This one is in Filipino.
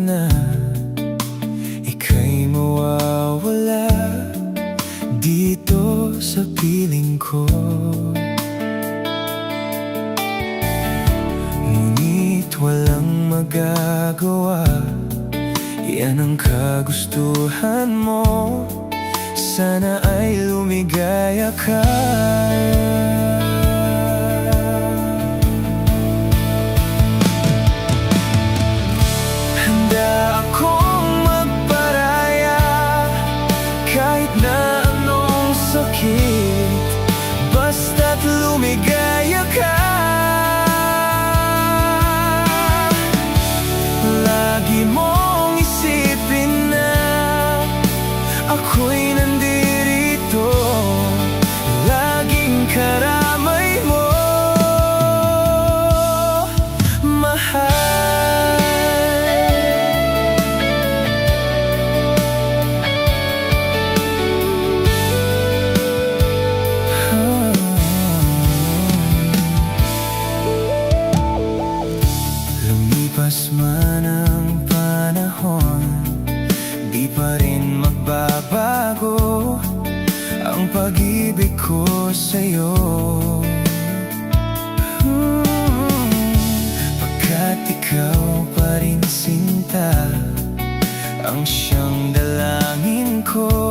na ika'y mawawala dito sa piling ko. Ngunit walang magagawa, yan ang kagustuhan mo. Sana ay lumigaya ka. Handa akong magparaya kahit na anong sakit, basta't lumigaya ka. Lagi mong isipin na ako'y nandirito, laging karamay mo, mahal. Lumipas man ang panahon, di pa rin magbabago ang pag-ibig ko sa'yo. Pagkat ikaw pa rin sinta, ang siyang dalangin ko.